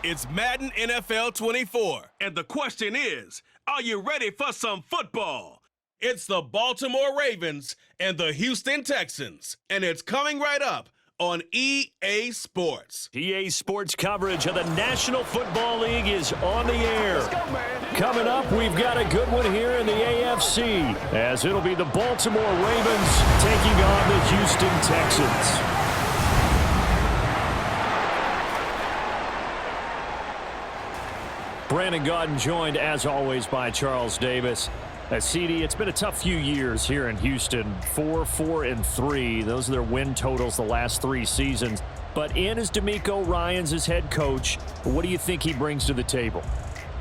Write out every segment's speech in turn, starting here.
It's Madden NFL 24. And the question is, are you ready for some football? It's the Baltimore Ravens and the Houston Texans. And it's coming right up on EA Sports. EA Sports coverage of the National Football League is on the air. Let's go, man. Coming up, we've got a good one here in the AFC, as it'll be the Baltimore Ravens taking on the Houston Texans. Brandon Gaudin joined, as always, by Charles Davis. CD, it's been a tough few years here in Houston. 4-4-3. Those are their win totals the last 3 seasons. But in is DeMeco Ryans as head coach. What do you think he brings to the table?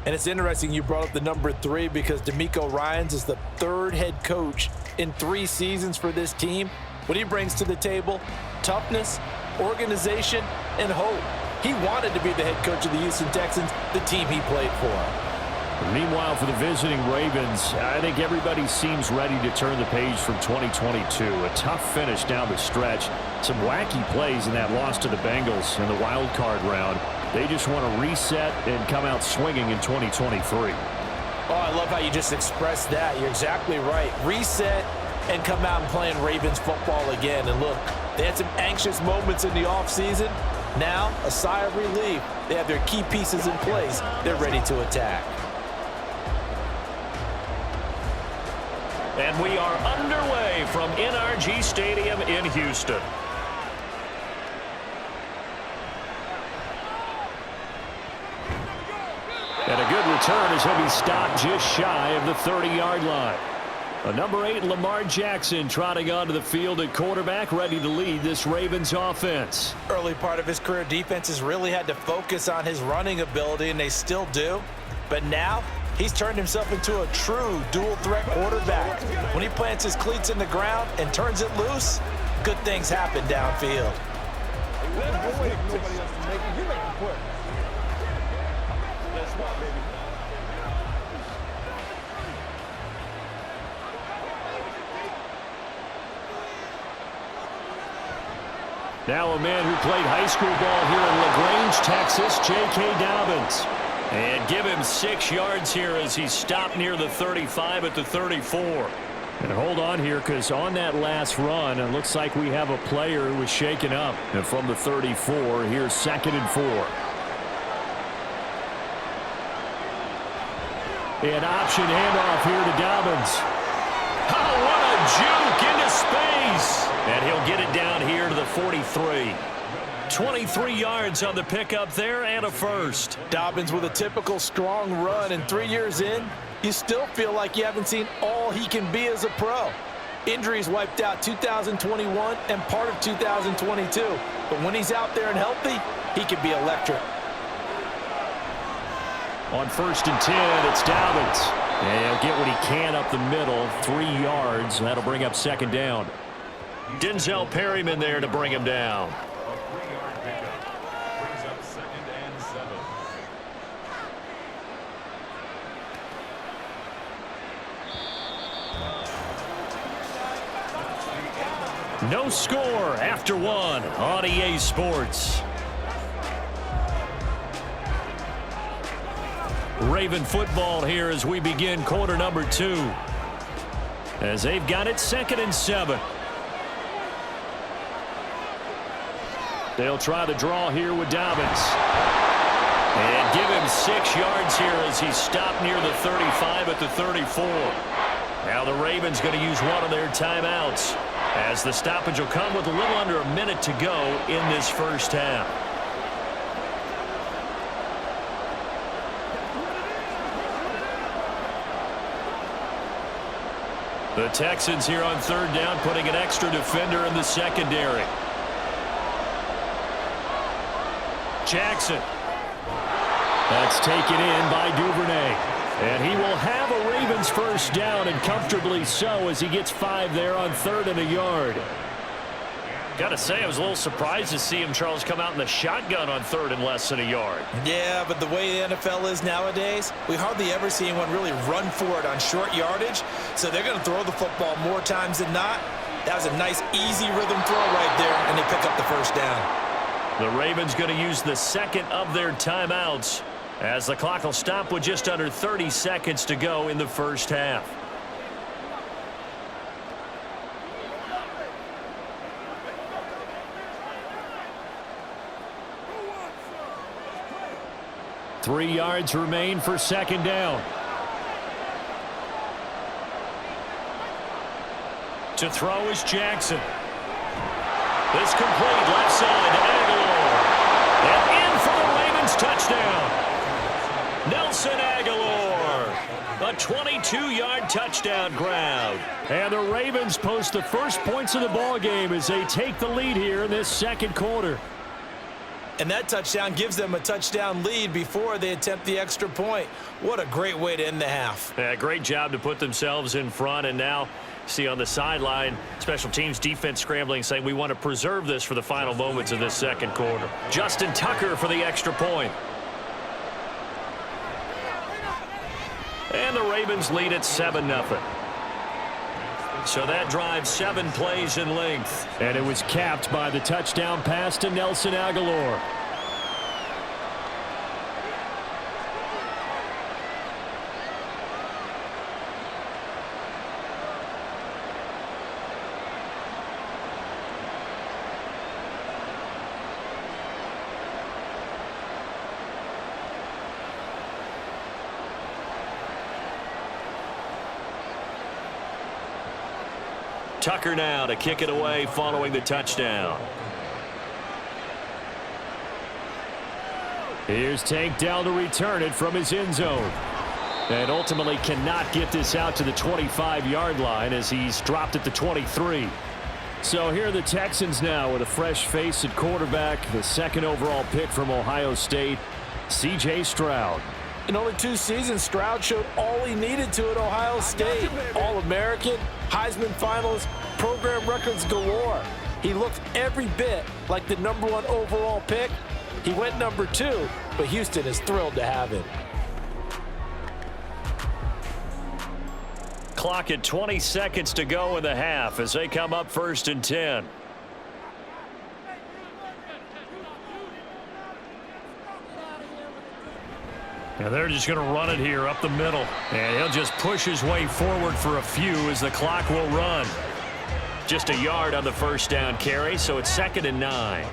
And it's interesting you brought up the number 3 because DeMeco Ryans is the 3rd head coach in 3 seasons for this team. What he brings to the table: toughness, organization, and hope. He wanted to be the head coach of the Houston Texans, the team he played for. Meanwhile, for the visiting Ravens, I think everybody seems ready to turn the page from 2022. A tough finish down the stretch. Some wacky plays in that loss to the Bengals in the wild card round. They just want to reset and come out swinging in 2023. Oh, I love how you just expressed that. You're exactly right. Reset and come out and playing Ravens football again. And look, they had some anxious moments in the offseason. Now, a sigh of relief. They have their key pieces in place. They're ready to attack. And we are underway from NRG Stadium in Houston. And a good return as he'll be stopped just shy of the 30-yard line. Number 8, Lamar Jackson, trotting onto the field at quarterback, ready to lead this Ravens offense. Early part of his career, defenses really had to focus on his running ability, and they still do. But now, he's turned himself into a true dual-threat quarterback. When he plants his cleats in the ground and turns it loose, good things happen downfield. Now a man who played high school ball here in LaGrange, Texas, J.K. Dobbins. And give him 6 yards here as he's stopped near the 35 at the 34. And hold on here, because on that last run, it looks like we have a player who was shaken up. And from the 34, here's 2nd and 4. An option handoff here to Dobbins. Oh, what a juke into space. And he'll get it down here to the 43. 23 yards on the pickup there and a first. Dobbins with a typical strong run, and 3 years in, you still feel like you haven't seen all he can be as a pro. Injuries wiped out 2021 and part of 2022. But when he's out there and healthy, he can be electric. On 1st and 10, it's Dobbins. And he'll get what he can up the middle, 3 yards, and that'll bring up 2nd down. Denzel Perryman there to bring him down. No score after 1 on EA Sports. Raven football here as we begin quarter number 2. As they've got it 2nd and 7. They'll try to draw here with Dobbins. And give him 6 yards here as he's stopped near the 35 at the 34. Now the Ravens going to use one of their timeouts, as the stoppage will come with a little under a minute to go in this first half. The Texans here on 3rd down, putting an extra defender in the secondary. Jackson. That's taken in by Duvernay. And he will have a Ravens first down, and comfortably so, as he gets 5 there on 3rd and a yard. Got to say, I was a little surprised to see him, Charles, come out in the shotgun on 3rd and less than a yard. Yeah, but the way the NFL is nowadays, we hardly ever see anyone really run for it on short yardage. So they're going to throw the football more times than not. That was a nice, easy rhythm throw right there, and they pick up the first down. The Ravens going to use the second of their timeouts as the clock will stop with just under 30 seconds to go in the first half. Three yards remain for second down. To throw is Jackson. This complete left side to Aguilar. And in for the Ravens touchdown. Nelson Aguilar. A 22-yard touchdown grab. And the Ravens post the first points of the ball game as they take the lead here in this second quarter. And that touchdown gives them a touchdown lead before they attempt the extra point. What a great way to end the half. Yeah, great job to put themselves in front. And now, see on the sideline, special teams defense scrambling, saying we want to preserve this for the final moments of this second quarter. Justin Tucker for the extra point. And the Ravens lead at 7-0. So that drives 7 plays in length. And it was capped by the touchdown pass to Nelson Aguilar. Tucker now to kick it away following the touchdown. Here's Tank Dell to return it from his end zone. And ultimately cannot get this out to the 25-yard line as he's dropped at the 23. So here are the Texans now with a fresh face at quarterback, the second overall pick from Ohio State, C.J. Stroud. In only 2 seasons, Stroud showed all he needed to at Ohio State. All-American, Heisman finalist, program records galore. He looked every bit like the #1 overall pick. He went #2, but Houston is thrilled to have him. Clock at 20 seconds to go in the half as they come up 1st and 10. And they're just going to run it here up the middle. And he'll just push his way forward for a few as the clock will run. Just a yard on the first down carry, so it's 2nd and 9.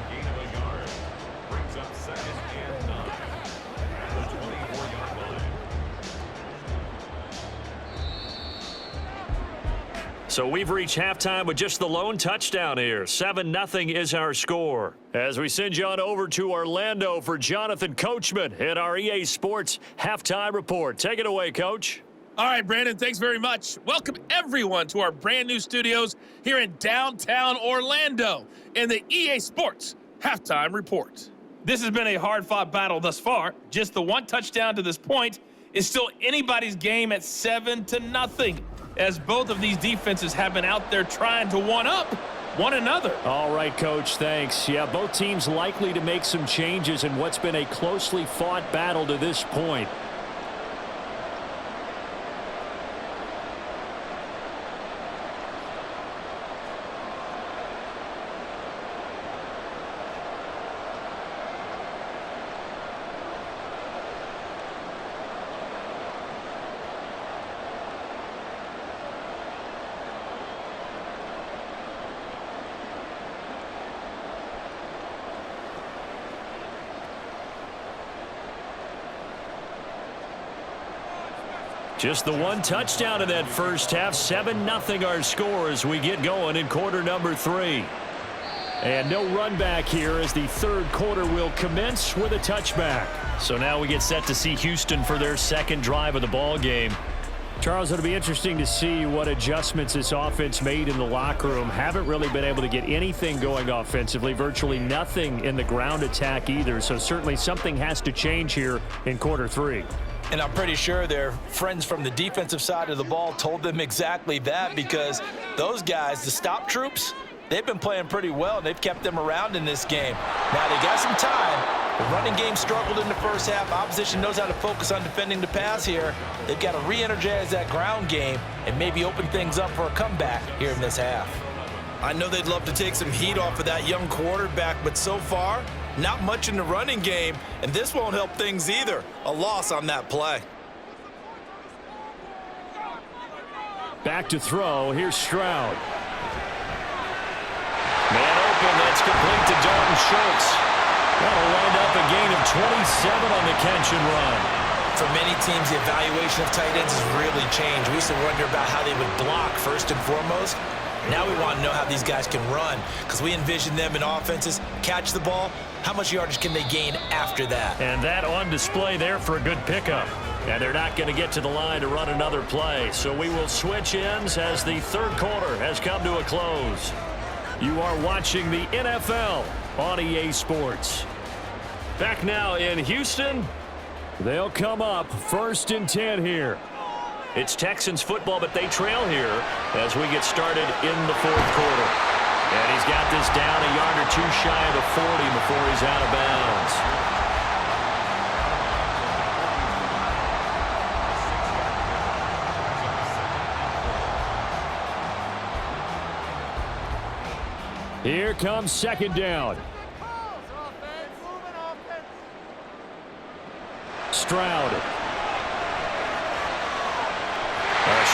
So we've reached halftime with just the lone touchdown here. 7-0 is our score. As we send you on over to Orlando for Jonathan Coachman in our EA Sports Halftime Report. Take it away, Coach. All right, Brandon, thanks very much. Welcome, everyone, to our brand new studios here in downtown Orlando in the EA Sports Halftime Report. This has been a hard-fought battle thus far. Just the one touchdown to this point is still anybody's game at 7-0. As both of these defenses have been out there trying to one-up one another. All right, Coach, thanks. Yeah, both teams likely to make some changes in what's been a closely fought battle to this point. Just the one touchdown in that first half. 7-0 our score as we get going in quarter number 3. And no run back here as the third quarter will commence with a touchback. So now we get set to see Houston for their second drive of the ball game. Charles, it'll be interesting to see what adjustments this offense made in the locker room. Haven't really been able to get anything going offensively. Virtually nothing in the ground attack either. So certainly something has to change here in quarter 3. And I'm pretty sure their friends from the defensive side of the ball told them exactly that, because those guys, the stop troops, they've been playing pretty well. They've kept them around in this game. Now they got some time. The running game struggled in the first half. Opposition knows how to focus on defending the pass here. They've got to re-energize that ground game and maybe open things up for a comeback here in this half. I know they'd love to take some heat off of that young quarterback, but so far, Not much in the running game, and this won't help things either. A loss on that play. Back to throw. Here's Stroud. Man open. That's complete to Dalton Schultz. That'll wind up a gain of 27 on the catch and run. For many teams, the evaluation of tight ends has really changed. We used to wonder about how they would block first and foremost. Now we want to know how these guys can run, because we envision them in offenses catch the ball. How much yardage can they gain after that? And that on display there for a good pickup. And they're not going to get to the line to run another play. So we will switch ends as the third quarter has come to a close. You are watching the NFL on EA Sports. Back now in Houston. They'll come up 1st and 10 here. It's Texans football, but they trail here as we get started in the fourth quarter. And he's got this down a yard or two shy of the 40 before he's out of bounds. Here comes 2nd down. Stroud.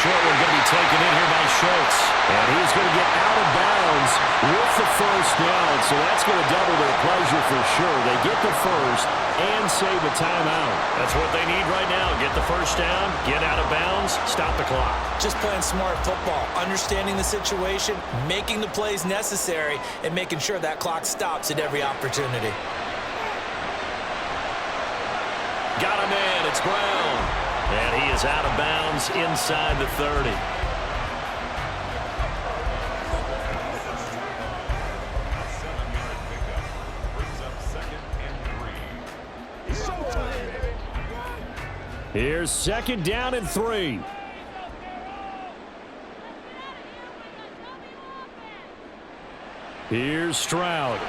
Short one going to be taken in here by Schultz. And he's going to get out of bounds with the first down. So that's going to double their pleasure for sure. They get the first and save a timeout. That's what they need right now. Get the first down, get out of bounds, stop the clock. Just playing smart football, understanding the situation, making the plays necessary, and making sure that clock stops at every opportunity. Got a man. It's Brown. And he is out of bounds inside the 30. Here's 2nd down and 3. Here's Stroud.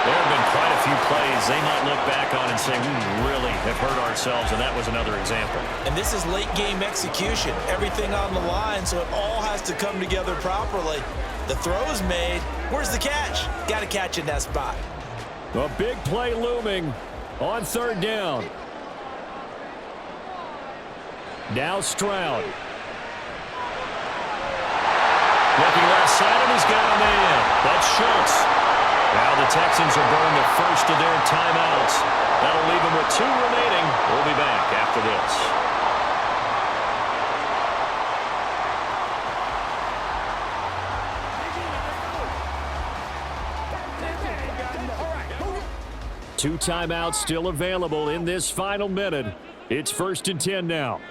There have been quite a few plays they might look back on and say, we really have hurt ourselves, and that was another example. And this is late game execution. Everything on the line, so it all has to come together properly. The throw is made. Where's the catch? Got to catch in that spot. A big play looming on 3rd down. Now Stroud. Looking left side, and he's got a man. That's Schultz. Now the Texans will burn the first of their timeouts. That'll leave them with 2 remaining. We'll be back after this. 2 timeouts still available in this final minute. It's 1st and 10 now.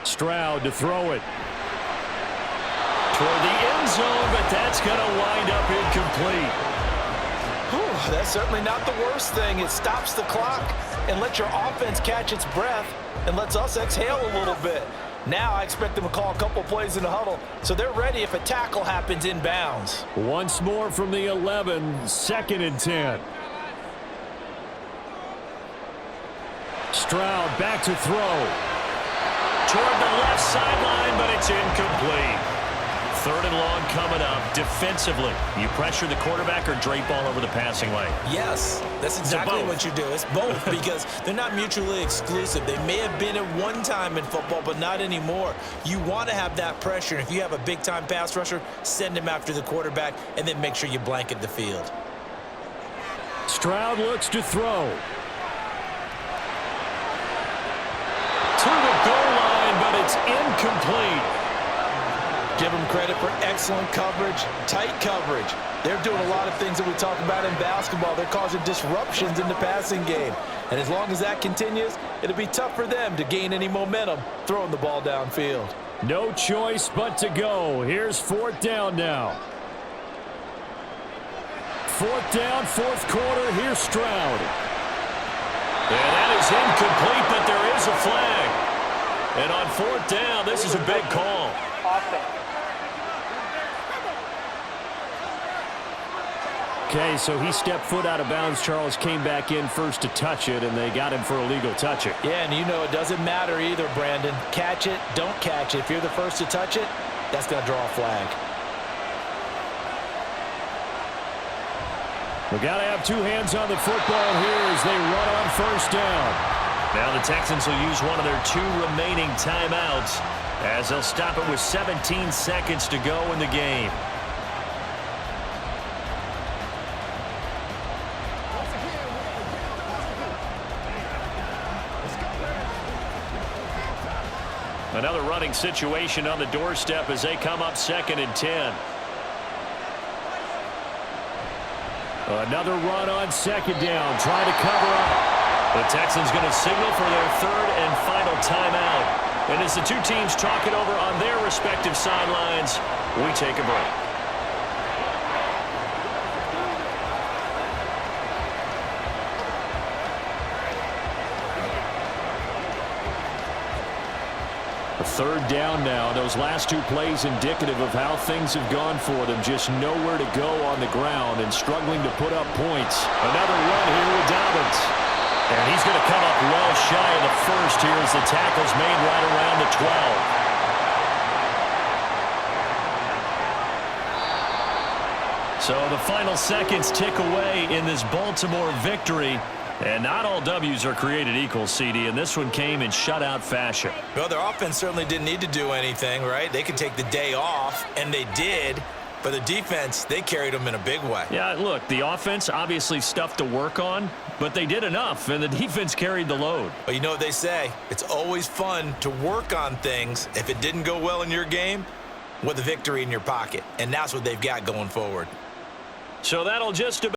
Stroud to throw it. Toward the end zone, but that's going to wind up incomplete. That's certainly not the worst thing. It stops the clock and lets your offense catch its breath and lets us exhale a little bit. Now I expect them to call a couple plays in the huddle, so they're ready if a tackle happens in bounds. Once more from the 11, 2nd and 10. Stroud back to throw. Toward the left sideline, but it's incomplete. 3rd and long coming up. Defensively, you pressure the quarterback or drape all over the passing lane? Yes, that's exactly what you do. It's both because they're not mutually exclusive. They may have been at one time in football, but not anymore. You want to have that pressure. If you have a big-time pass rusher, send him after the quarterback, and then make sure you blanket the field. Stroud looks to throw. To the goal line, but it's incomplete. Give them credit for excellent coverage, tight coverage. They're doing a lot of things that we talk about in basketball. They're causing disruptions in the passing game. And as long as that continues, it'll be tough for them to gain any momentum throwing the ball downfield. No choice but to go. Here's 4th down now. 4th down, 4th quarter. Here's Stroud. And that is incomplete, but there is a flag. And on 4th down, this is a big call. Okay, so he stepped foot out of bounds. Charles came back in first to touch it, and they got him for a legal touching. Yeah, and you know it doesn't matter either, Brandon. Catch it, don't catch it. If you're the first to touch it, that's going to draw a flag. We got to have two hands on the football here as they run on first down. Now the Texans will use one of their 2 remaining timeouts as they'll stop it with 17 seconds to go in the game. Another running situation on the doorstep as they come up 2nd and 10. Another run on 2nd down, trying to cover up. The Texans going to signal for their 3rd and final timeout. And as the two teams talk it over on their respective sidelines, we take a break. A 3rd down now. Those last 2 plays indicative of how things have gone for them. Just nowhere to go on the ground and struggling to put up points. Another run here with Dobbins. And he's going to come up well shy of the 1st here as the tackle's made right around the 12. So the final seconds tick away in this Baltimore victory. And not all W's are created equal, CD, and this one came in shutout fashion. Well, their offense certainly didn't need to do anything, right? They could take the day off, and they did. But the defense, they carried them in a big way. Yeah, look, the offense, obviously stuff to work on, but they did enough, and the defense carried the load. Well, you know what they say. It's always fun to work on things if it didn't go well in your game with a victory in your pocket. And that's what they've got going forward. So that'll just about